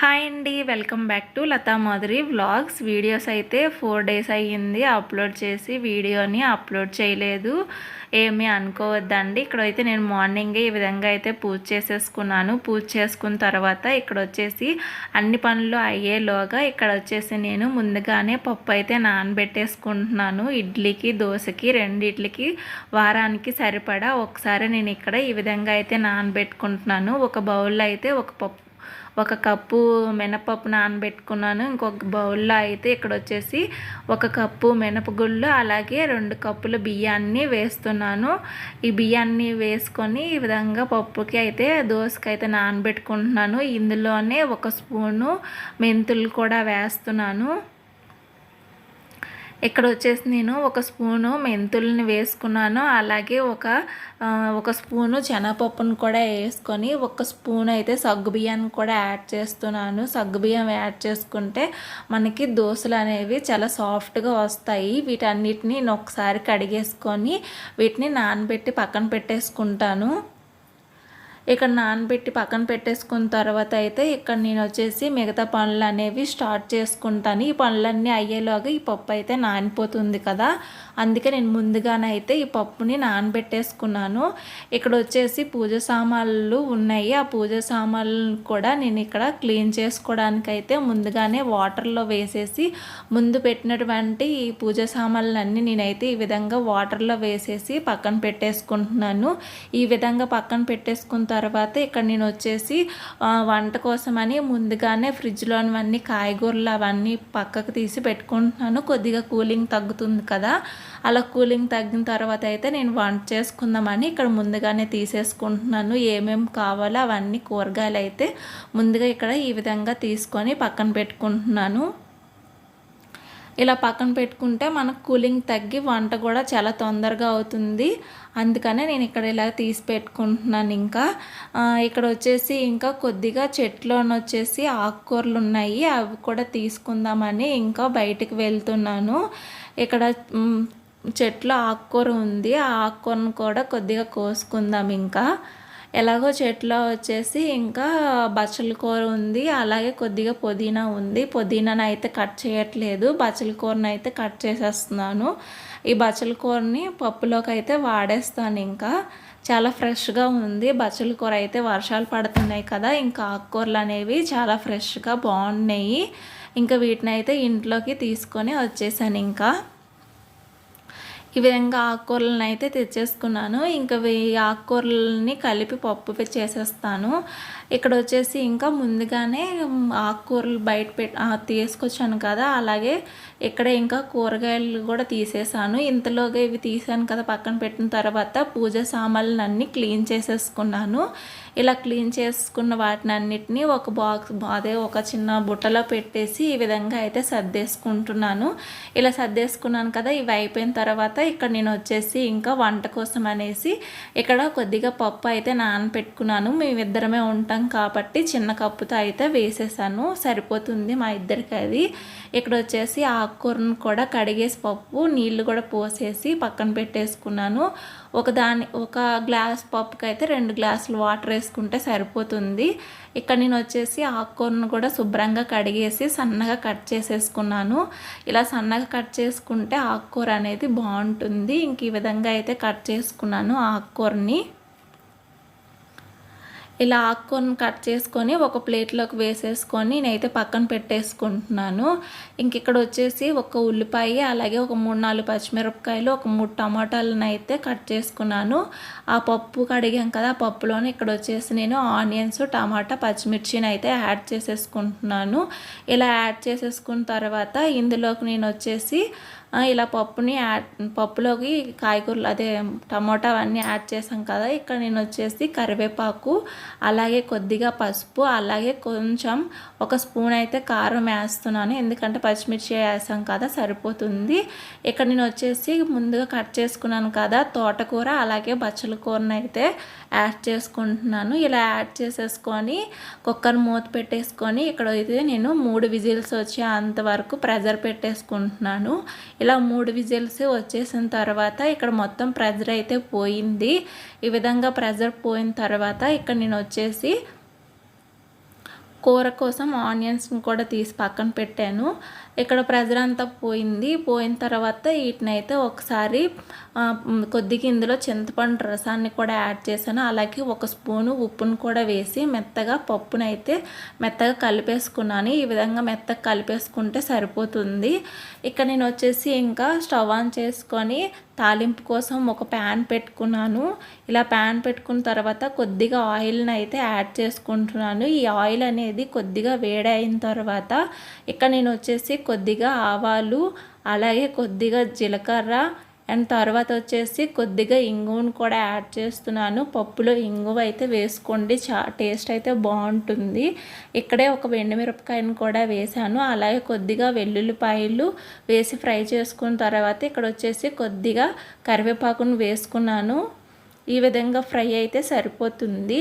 Hi అండి, welcome back to Latha Madhuri vlogs. Videos అయితే 4 days అయ్యింది అప్లోడ్ చేసి. వీడియోని అప్లోడ్ చేయలేదు, ఏమీ అనుకోవద్దండి. ఇక్కడైతే నేను మార్నింగే ఈ విధంగా అయితే పూజ చేసేసుకున్నాను. పూజ చేసుకున్న తర్వాత ఇక్కడ వచ్చేసి అన్ని పనులు అయ్యేలోగా ఇక్కడ వచ్చేసి నేను ముందుగానే పప్పు అయితే నానబెట్టేసుకుంటున్నాను. ఇడ్లీకి దోశకి రెండిట్లకి వారానికి సరిపడా ఒకసారి నేను ఇక్కడ ఈ విధంగా అయితే నానబెట్టుకుంటున్నాను. ఒక బౌల్లో అయితే ఒక కప్పు మినపప్పు నానబెట్టుకున్నాను. ఇంకొక బౌల్లో అయితే ఇక్కడ వచ్చేసి ఒక కప్పు మినపగుళ్ళు, అలాగే 2 కప్పుల బియ్యాన్ని వేస్తున్నాను. ఈ బియ్యాన్ని వేసుకొని ఈ విధంగా పప్పుకి అయితే దోసకి అయితే నానబెట్టుకుంటున్నాను. ఇందులోనే 1 స్పూను మెంతులు కూడా వేస్తున్నాను. ఇక్కడ వచ్చేసి నేను 1 స్పూను మెంతుల్ని వేసుకున్నాను. అలాగే ఒక స్పూను శనగపప్పును కూడా వేసుకొని 1 స్పూన్ అయితే సగ్గుబియ్యాన్ని కూడా యాడ్ చేస్తున్నాను. సగ్గుబియ్యం యాడ్ చేసుకుంటే మనకి దోశలు అనేవి చాలా సాఫ్ట్గా వస్తాయి. వీటన్నిటిని నేను ఒకసారి కడిగేసుకొని వీటిని నానబెట్టి పక్కన పెట్టేసుకుంటాను. ఇక్కడ నానబెట్టి పక్కన పెట్టేసుకున్న తర్వాత అయితే ఇక్కడ నేను వచ్చేసి మిగతా పనులు అనేవి స్టార్ట్ చేసుకుంటాను. ఈ పనులన్నీ అయ్యేలాగా ఈ పప్పు అయితే నానిపోతుంది కదా, అందుకే నేను ముందుగానైతే ఈ పప్పుని నానబెట్టేసుకున్నాను. ఇక్కడ వచ్చేసి పూజ సామాన్లు ఉన్నాయి. ఆ పూజ సామాన్లు కూడా నేను ఇక్కడ క్లీన్ చేసుకోవడానికైతే ముందుగానే వాటర్లో వేసేసి ముందు పెట్టినటువంటి ఈ పూజ సామాన్లన్నీ నేనైతే ఈ విధంగా వాటర్లో వేసేసి పక్కన పెట్టేసుకుంటున్నాను. ఈ విధంగా పక్కన పెట్టేసుకున్న తర్వాత ఇక్కడ నేను వచ్చేసి వంట కోసమని ముందుగానే ఫ్రిడ్జ్లోనివన్నీ కాయగూరలు అవన్నీ పక్కకు తీసి పెట్టుకుంటున్నాను. కొద్దిగా కూలింగ్ తగ్గుతుంది కదా, అలా కూలింగ్ తగ్గిన తర్వాత అయితే నేను వంట చేసుకుందామని ఇక్కడ ముందుగానే తీసేసుకుంటున్నాను. ఏమేమి కావాలో అవన్నీ కూరగాయలు అయితే ముందుగా ఇక్కడ ఈ విధంగా తీసుకొని పక్కన పెట్టుకుంటున్నాను. ఇలా పక్కన పెట్టుకుంటే మనకు కూలింగ్ తగ్గి వంట కూడా చాలా తొందరగా అవుతుంది. అందుకనే నేను ఇక్కడ ఇలా తీసి పెట్టుకుంటున్నాను. ఇంకా ఇక్కడ వచ్చేసి ఇంకా కొద్దిగా చెట్లోని వచ్చేసి ఆకుకూరలు ఉన్నాయి, అవి కూడా తీసుకుందామని ఇంకా బయటికి వెళ్తున్నాను. ఇక్కడ చెట్లో ఆకుకూర ఉంది, ఆ ఆకుకూరను కూడా కొద్దిగా కోసుకుందాం. ఇంకా ఎలాగో చెట్లో వచ్చేసి ఇంకా బచ్చల కూర ఉంది, అలాగే కొద్దిగా పుదీనా ఉంది. పుదీనాను అయితే కట్ చేయట్లేదు, బచ్చల కూరను అయితే కట్ చేసేస్తున్నాను. ఈ బచ్చల కూరని పప్పులోకి అయితే వాడేస్తాను. ఇంకా చాలా ఫ్రెష్గా ఉంది బచ్చల కూర అయితే. వర్షాలు పడుతున్నాయి కదా, ఇంకా ఆకుకూరలు అనేవి చాలా ఫ్రెష్గా బాగున్నాయి. ఇంకా వీటిని అయితే ఇంట్లోకి తీసుకొని వచ్చేసాను. ఇంకా ఈ విధంగా ఆకుకూరలను అయితే తెచ్చేసుకున్నాను. ఇంకా ఈ ఆకుకూరలని కలిపి పప్పు చేసేస్తాను. ఇక్కడ వచ్చేసి ఇంకా ముందుగానే ఆకుకూరలు తీసుకొచ్చాను కదా, అలాగే ఇక్కడ ఇంకా కూరగాయలు కూడా తీసేసాను. ఇంతలోగా ఇవి తీసాను కదా, పక్కన పెట్టిన తర్వాత పూజ సామాన్లు అన్నీ క్లీన్ చేసేసుకున్నాను. ఇలా క్లీన్ చేసుకున్న వాటిని అన్నిటినీ ఒక ఒక చిన్న బుట్టలో పెట్టేసి ఈ విధంగా అయితే సర్దేసుకుంటున్నాను. ఇలా సర్దేసుకున్నాను కదా, ఇవి అయిపోయిన తర్వాత ఇక్కడ నేను వచ్చేసి ఇంకా వంట కోసం అనేసి ఇక్కడ కొద్దిగా పప్పు అయితే నానబెట్టుకున్నాను. మేమిద్దరమే ఉంటాం కాబట్టి చిన్న కప్పుతో అయితే వేసేసాను, సరిపోతుంది మా ఇద్దరికి అది. ఇక్కడ వచ్చేసి ఆకుకూరను కూడా కడిగేసి పప్పు నీళ్ళు కూడా పోసేసి పక్కన పెట్టేసుకున్నాను. ఒక గ్లాస్ పప్పుకి అయితే 2 గ్లాసులు వాటర్ వేసుకుంటే సరిపోతుంది. ఇక్కడ నేను వచ్చేసి ఆకుకూరను కూడా శుభ్రంగా కడిగేసి సన్నగా కట్ చేసేసుకున్నాను. ఇలా సన్నగా కట్ చేసుకుంటే ఆకుకూర అనేది బాగుంటుంది. ఇంక ఈ విధంగా అయితే కట్ చేసుకున్నాను ఆకుకూరని. ఇలా ఆకుకూరను కట్ చేసుకొని ఒక ప్లేట్లోకి వేసేసుకొని నేనైతే పక్కన పెట్టేసుకుంటున్నాను. ఇంక ఇక్కడ వచ్చేసి ఒక ఉల్లిపాయ, అలాగే ఒక 3-4 పచ్చిమిరపకాయలు, ఒక 3 టమాటాలను అయితే కట్ చేసుకున్నాను. ఆ పప్పు కడిగాం కదా, ఆ పప్పులోనే ఇక్కడ వచ్చేసి నేను ఆనియన్స్, టమాటా, పచ్చిమిర్చిని అయితే యాడ్ చేసేసుకుంటున్నాను. ఇలా యాడ్ చేసేసుకున్న తర్వాత ఇందులోకి నేను వచ్చేసి ఇలా పప్పులోకి కాయగూరలు అదే టమోటా అవన్నీ యాడ్ చేసాం కదా, ఇక్కడ నేను వచ్చేసి కరివేపాకు, అలాగే కొద్దిగా పసుపు, అలాగే కొంచెం 1 స్పూన్ అయితే కారం వేస్తున్నాను. ఎందుకంటే పచ్చిమిర్చి వేసాం కదా, సరిపోతుంది. ఇక్కడ నేను వచ్చేసి ముందుగా కట్ చేసుకున్నాను కదా తోటకూర, అలాగే బచ్చల కూరను అయితే యాడ్ చేసుకుంటున్నాను. ఇలా యాడ్ చేసేసుకొని కుక్కర్ మూత పెట్టేసుకొని ఇక్కడ అయితే నేను 3 విజిల్స్ వచ్చే అంతవరకు ప్రెజర్ పెట్టేసుకుంటున్నాను. ఇలా 3 విజిల్స్ వచ్చేసిన తర్వాత ఇక్కడ మొత్తం ప్రెజర్ అయితే పోయింది. ఈ విధంగా ప్రెజర్ పోయిన తర్వాత ఇక్కడ నేను వచ్చేసి కూర కోసం ఆనియన్స్ని కూడా తీసి పక్కన పెట్టాను. ఇక్కడ ప్రెజర్ అంతా పోయిన తర్వాత వీటినైతే ఒకసారి కొద్దిగా ఇందులో చింతపండు రసాన్ని కూడా యాడ్ చేశాను. అలాగే 1 స్పూను ఉప్పును కూడా వేసి మెత్తగా పప్పునైతే మెత్తగా కలిపేసుకున్నాను. ఈ విధంగా మెత్తగా కలిపేసుకుంటే సరిపోతుంది. ఇక్కడ నేను వచ్చేసి ఇంకా స్టవ్ ఆన్ చేసుకొని తాలింపు కోసం ఒక ప్యాన్ పెట్టుకున్నాను. ఇలా ప్యాన్ పెట్టుకున్న తర్వాత కొద్దిగా ఆయిల్ని అయితే యాడ్ చేసుకుంటున్నాను. ఈ ఆయిల్ అనేది కొద్దిగా వేడైన తర్వాత ఇక్కడ నేను వచ్చేసి కొద్దిగా ఆవాలు, అలాగే కొద్దిగా జీలకర్ర అండ్ తర్వాత వచ్చేసి కొద్దిగా ఇంగువను కూడా యాడ్ చేస్తున్నాను. పప్పులో ఇంగువ అయితే వేసుకోండి, టేస్ట్ అయితే బాగుంటుంది. ఇక్కడే ఒక ఎండుమిరపకాయను కూడా వేసాను. అలాగే కొద్దిగా వెల్లుల్లిపాయలు వేసి ఫ్రై చేసుకున్న తర్వాత ఇక్కడ వచ్చేసి కొద్దిగా కరివేపాకును వేసుకున్నాను. ఈ విధంగా ఫ్రై అయితే సరిపోతుంది.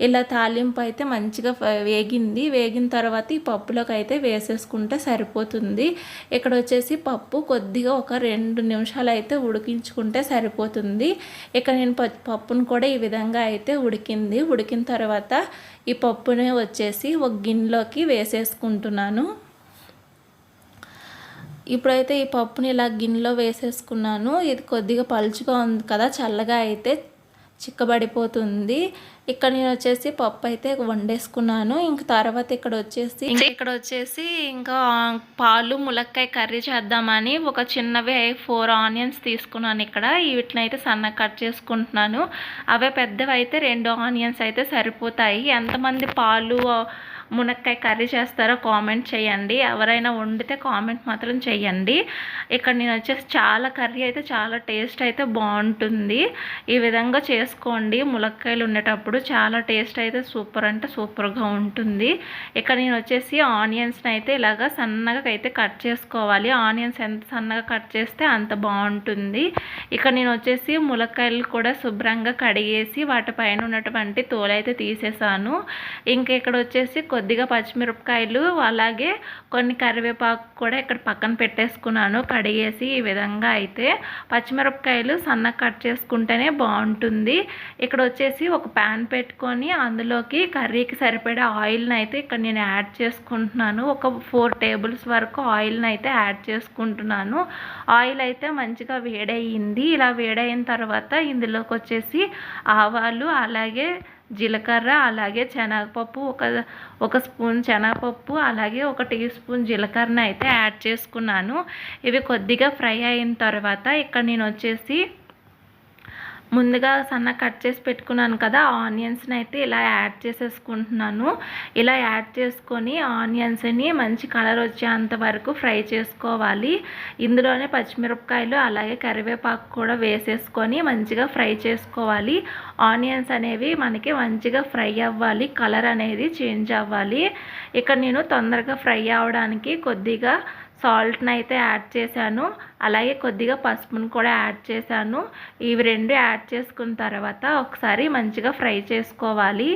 ఇలా తాలింపు అయితే మంచిగా వేగిన తర్వాత ఈ పప్పులోకి అయితే వేసేసుకుంటే సరిపోతుంది. ఇక్కడ వచ్చేసి పప్పు కొద్దిగా ఒక 2 నిమిషాలు అయితే ఉడికించుకుంటే సరిపోతుంది. ఇక్కడ నేను పప్పును కూడా ఈ విధంగా అయితే ఉడికిన తర్వాత ఈ పప్పుని వచ్చేసి ఒక గిన్నెలోకి వేసేసుకుంటున్నాను. ఇప్పుడైతే ఈ పప్పుని ఇలా గిన్నెలో వేసేసుకున్నాను. ఇది కొద్దిగా పలుచుగా ఉంది కదా, చల్లగా అయితే చిక్కబడిపోతుంది. ఇక్కడ నేను వచ్చేసి పప్పు అయితే వండేసుకున్నాను. ఇంక తర్వాత ఇక్కడ వచ్చేసి ఇంకా పాలు ములక్కాయ కర్రీ చేద్దామని ఒక చిన్నవి 4 ఆనియన్స్ తీసుకున్నాను. ఇక్కడ వీటిని అయితే సన్నగా కట్ చేసుకుంటున్నాను. అవే పెద్దవి అయితే 2 ఆనియన్స్ అయితే సరిపోతాయి. ఎంతమంది పాలు మునక్కాయ కర్రీ చేస్తారో కామెంట్ చేయండి. ఎవరైనా వండితే కామెంట్ మాత్రం చేయండి. ఇక్కడ నేను వచ్చేసి కర్రీ అయితే చాలా టేస్ట్ అయితే బాగుంటుంది. ఈ విధంగా చేసుకోండి. ములక్కాయలు ఉండేటప్పుడు చాలా టేస్ట్ అయితే సూపర్ అంటే సూపర్గా ఉంటుంది. ఇక్కడ నేను వచ్చేసి ఆనియన్స్ని అయితే ఇలాగా సన్నగా అయితే కట్ చేసుకోవాలి. ఆనియన్స్ ఎంత సన్నగా కట్ చేస్తే అంత బాగుంటుంది. ఇక్కడ నేను వచ్చేసి ములక్కాయలు కూడా శుభ్రంగా కడిగేసి వాటిపైన ఉన్నటువంటి తోలైతే తీసేసాను. ఇంకా ఇక్కడ వచ్చేసి కొద్దిగా పచ్చిమిరపకాయలు అలాగే కొన్ని కరివేపాకు కూడా ఇక్కడ పక్కన పెట్టేసుకున్నాను కడిగేసి. ఈ విధంగా అయితే పచ్చిమిరపకాయలు సన్నగా కట్ చేసుకుంటేనే బాగుంటుంది. ఇక్కడ వచ్చేసి ఒక ప్యాన్ పెట్టుకొని అందులోకి కర్రీకి సరిపడా ఆయిల్ని అయితే ఇక్కడ నేను యాడ్ చేసుకుంటున్నాను. ఒక 4 టేబుల్స్ వరకు ఆయిల్ని అయితే యాడ్ చేసుకుంటున్నాను. ఆయిల్ అయితే మంచిగా వేడయింది. ఇలా వేడైన తర్వాత ఇందులోకి వచ్చేసి ఆవాలు, అలాగే జీలకర్ర, అలాగే శనగపప్పు, ఒక స్పూన్ శనగపప్పు, అలాగే 1 టీ స్పూన్ జీలకర్రని అయితే యాడ్ చేసుకున్నాను. ఇవి కొద్దిగా ఫ్రై అయిన తర్వాత ఇక్కడ నేను వచ్చేసి ముందుగా సన్నగా కట్ చేసి పెట్టుకున్నాను కదా ఆనియన్స్ని అయితే ఇలా యాడ్ చేసేసుకుంటున్నాను. ఇలా యాడ్ చేసుకొని ఆనియన్స్ని మంచి కలర్ వచ్చేంత వరకు ఫ్రై చేసుకోవాలి. ఇందులోనే పచ్చిమిరపకాయలు అలాగే కరివేపాకు కూడా వేసేసుకొని మంచిగా ఫ్రై చేసుకోవాలి. ఆనియన్స్ అనేవి మనకి మంచిగా ఫ్రై అవ్వాలి, కలర్ అనేది చేంజ్ అవ్వాలి. ఇక్కడ నేను తొందరగా ఫ్రై అవ్వడానికి కొద్దిగా సాల్ట్ని అయితే యాడ్ చేశాను. అలాగే కొద్దిగా పసుపును కూడా యాడ్ చేశాను. ఇవి 2 యాడ్ చేసుకున్న తర్వాత ఒకసారి మంచిగా ఫ్రై చేసుకోవాలి.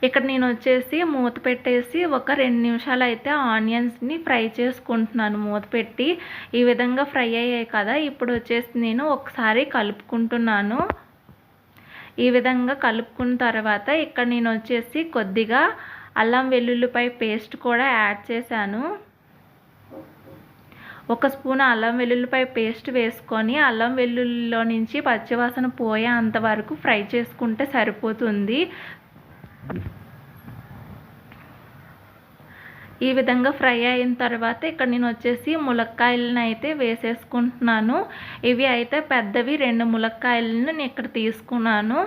ఇక్కడ నేను వచ్చేసి మూత పెట్టేసి ఒక 2 నిమిషాలు అయితే ఆనియన్స్ని ఫ్రై చేసుకుంటున్నాను మూత పెట్టి. ఈ విధంగా ఫ్రై అయ్యాయి కదా, ఇప్పుడు వచ్చేసి నేను ఒకసారి కలుపుకుంటున్నాను. ఈ విధంగా కలుపుకున్న తర్వాత ఇక్కడ నేను వచ్చేసి కొద్దిగా అల్లం వెల్లుల్లిపాయ పేస్ట్ కూడా యాడ్ చేశాను. 1 స్పూన్ అల్లం వెల్లుల్లిపాయ పేస్ట్ వేసుకొని అల్లం వెల్లుల్లిలో నుంచి పచ్చివాసన పోయేంత వరకు ఫ్రై చేసుకుంటే సరిపోతుంది. ఈ విధంగా ఫ్రై అయిన తర్వాత ఇక్కడ నేను వచ్చేసి ములక్కాయలను అయితే వేసేసుకుంటున్నాను. ఇవి అయితే పెద్దవి 2 ములక్కాయలను నేను ఇక్కడ తీసుకున్నాను.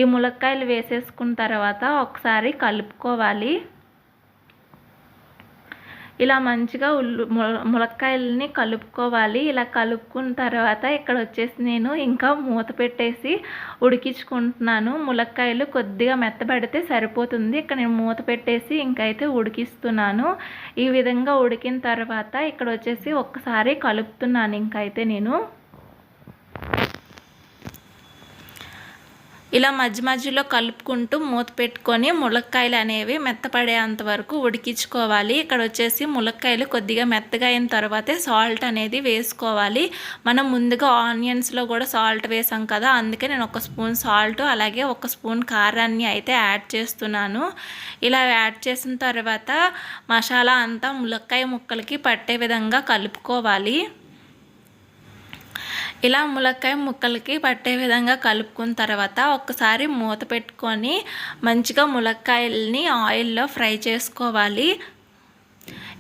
ఈ ములక్కాయలు వేసేసుకున్న తర్వాత ఒకసారి కలుపుకోవాలి. ఇలా మంచిగా ములక్కాయలని కలుపుకోవాలి. ఇలా కలుపుకున్న తర్వాత ఇక్కడ వచ్చేసి నేను ఇంకా మూత పెట్టేసి ఉడికించుకుంటున్నాను. ములక్కాయలు కొద్దిగా మెత్తబడితే సరిపోతుంది. ఇక్కడ నేను మూత పెట్టేసి ఇంకైతే ఉడికిస్తున్నాను. ఈ విధంగా ఉడికిన తర్వాత ఇక్కడ వచ్చేసి ఒక్కసారి కలుపుతున్నాను. ఇంకైతే నేను ఇలా మధ్య మధ్యలో కలుపుకుంటూ మూత పెట్టుకొని ములక్కాయలు అనేవి మెత్తపడేంత వరకు ఉడికించుకోవాలి. ఇక్కడ వచ్చేసి ములక్కాయలు కొద్దిగా మెత్తగా అయిన తర్వాతే సాల్ట్ అనేది వేసుకోవాలి. మనం ముందుగా ఆనియన్స్లో కూడా సాల్ట్ వేసాం కదా, అందుకే నేను 1 స్పూన్ సాల్ట్ అలాగే 1 స్పూన్ కారాన్ని అయితే యాడ్ చేస్తున్నాను. ఇలా యాడ్ చేసిన తర్వాత మసాలా అంతా ములక్కాయ ముక్కలకి పట్టే విధంగా కలుపుకోవాలి. ఇలా ములక్కాయ ముక్కలకి పట్టే విధంగా కలుపుకున్న తర్వాత ఒక్కసారి మూత పెట్టుకొని మంచిగా ములక్కాయల్ని ఆయిల్లో ఫ్రై చేసుకోవాలి.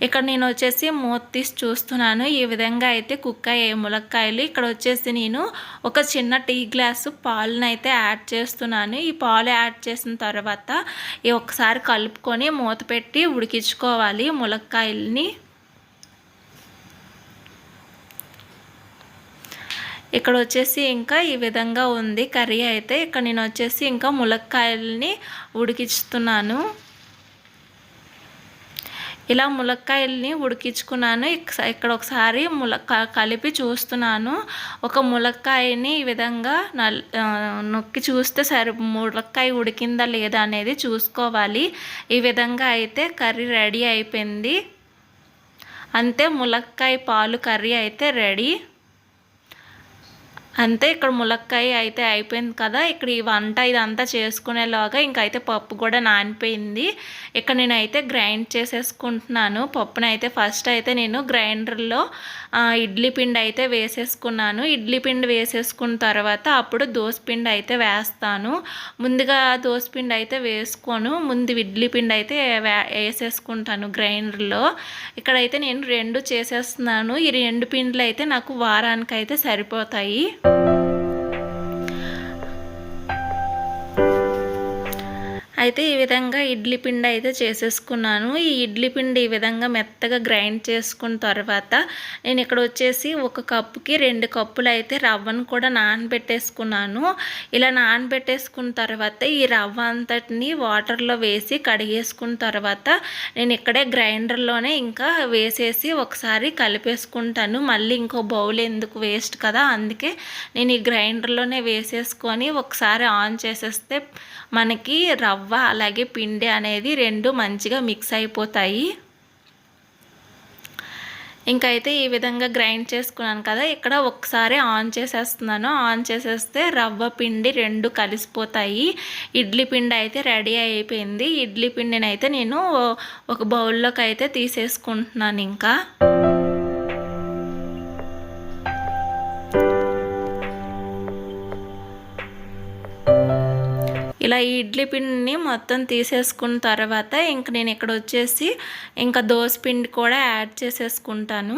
ఇక్కడ నేను వచ్చేసి మూత తీసి చూస్తున్నాను. ఈ విధంగా అయితే కుక్ అయ్యే ములక్కాయలు. ఇక్కడ వచ్చేసి నేను ఒక చిన్న టీ గ్లాసు పాలను అయితే యాడ్ చేస్తున్నాను. ఈ పాలు యాడ్ చేసిన తర్వాత ఈ ఒకసారి కలుపుకొని మూత పెట్టి ఉడికించుకోవాలి ములక్కాయల్ని. ఇక్కడ వచ్చేసి ఇంకా ఈ విధంగా ఉంది కర్రీ అయితే. ఇక్కడ నేను వచ్చేసి ఇంకా ములక్కాయల్ని ఉడికిస్తున్నాను. ఇలా ములక్కాయల్ని ఉడికించుకున్నాను. ఇక్కడ ఒకసారి కలిపి చూస్తున్నాను. ఒక ములక్కాయని ఈ విధంగా నొక్కి చూస్తే ములక్కాయ ఉడికిందా లేదా అనేది చూసుకోవాలి. ఈ విధంగా అయితే కర్రీ రెడీ అయిపోయింది. అంతే, ములక్కాయ పాలు కర్రీ అయితే రెడీ. అంతే, ఇక్కడ ములక్కాయ అయితే అయిపోయింది కదా. ఇక్కడ ఈ వంట ఇదంతా చేసుకునేలాగా ఇంకైతే పప్పు కూడా నానిపోయింది. ఇక్కడ నేనైతే గ్రైండ్ చేసేసుకుంటున్నాను పప్పునైతే. ఫస్ట్ అయితే నేను గ్రైండర్లో ఇడ్లీ పిండి అయితే వేసేసుకున్నాను. ఇడ్లీ పిండి వేసేసుకున్న తర్వాత అప్పుడు దోసపిండి అయితే వేస్తాను. ముందుగా దోసపిండి అయితే వేసుకోను, ముందు ఇడ్లీ పిండి అయితే వేసేసుకుంటాను గ్రైండర్లో. ఇక్కడైతే నేను 2 చేసేస్తున్నాను. ఈ 2 పిండిలు అయితే నాకు వారానికి అయితే సరిపోతాయి. అయితే ఈ విధంగా ఇడ్లీ పిండి అయితే చేసేసుకున్నాను. ఈ ఇడ్లీ పిండి ఈ విధంగా మెత్తగా గ్రైండ్ చేసుకున్న తర్వాత నేను ఇక్కడ వచ్చేసి 1 కప్పుకి 2 కప్పులు అయితే రవ్వను కూడా నానబెట్టేసుకున్నాను. ఇలా నానబెట్టేసుకున్న తర్వాత ఈ రవ్వ అంతటిని వాటర్లో వేసి కడిగేసుకున్న తర్వాత నేను ఇక్కడే గ్రైండర్లోనే ఇంకా వేసేసి ఒకసారి కలిపేసుకుంటాను. మళ్ళీ ఇంకో బౌల్ ఎందుకు వేస్ట్ కదా, అందుకే నేను ఈ గ్రైండర్లోనే వేసేసుకొని ఒకసారి ఆన్ చేసేస్తే మనకి రవ్వ అలాగే పిండి అనేది 2 మంచిగా మిక్స్ అయిపోతాయి. ఇంకైతే ఈ విధంగా గ్రైండ్ చేసుకున్నాను కదా, ఇక్కడ ఒకసారి ఆన్ చేసేస్తున్నాను. ఆన్ చేసేస్తే రవ్వ పిండి 2 కలిసిపోతాయి. ఇడ్లీ పిండి అయితే రెడీ అయిపోయింది. ఇడ్లీ పిండిని అయితే నేను ఒక బౌల్లోకి అయితే తీసేసుకుంటున్నాను. ఇంకా ఇలా ఈ ఇడ్లీ పిండిని మొత్తం తీసేసుకున్న తర్వాత ఇంక నేను ఇక్కడ వచ్చేసి ఇంకా దోస పిండి కూడా యాడ్ చేసేసుకుంటాను.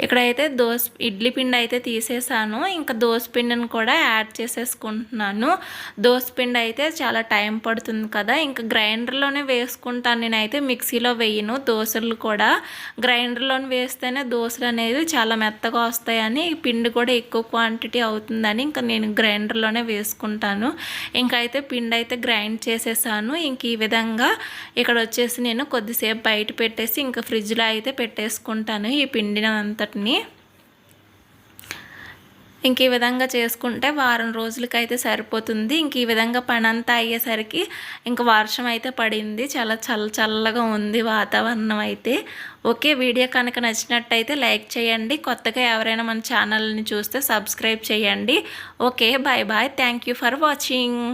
ఇక్కడైతే ఇడ్లీ పిండి అయితే తీసేసాను. ఇంకా దోస పిండిని కూడా యాడ్ చేసేసుకుంటున్నాను. దోస పిండి అయితే చాలా టైం పడుతుంది కదా, ఇంకా గ్రైండర్లోనే వేసుకుంటాను. నేనైతే మిక్సీలో వేయను. దోశలు కూడా గ్రైండర్లోనే వేస్తేనే దోశలు అనేది చాలా మెత్తగా వస్తాయని, పిండి కూడా ఎక్కువ క్వాంటిటీ అవుతుందని ఇంకా నేను గ్రైండర్లోనే వేసుకుంటాను. ఇంకైతే పిండి అయితే గ్రైండ్ చేసేసాను. ఇంక ఈ విధంగా ఇక్కడ వచ్చేసి నేను కొద్దిసేపు బయట పెట్టేసి ఇంకా ఫ్రిడ్జ్లో అయితే పెట్టేసుకుంటాను ఈ పిండిని అంతటిని. ఇంక ఈ విధంగా చేసుకుంటే వారం రోజులకైతే సరిపోతుంది. ఇంక ఈ విధంగా పని అంతా అయ్యేసరికి ఇంకా వర్షం అయితే పడింది. చాలా చల్లగా ఉంది వాతావరణం అయితే. ఓకే, వీడియో కనుక నచ్చినట్టయితే లైక్ చేయండి. కొత్తగా ఎవరైనా మన ఛానల్ని చూస్తే సబ్స్క్రైబ్ చేయండి. Okay, bye bye. Thank you for watching.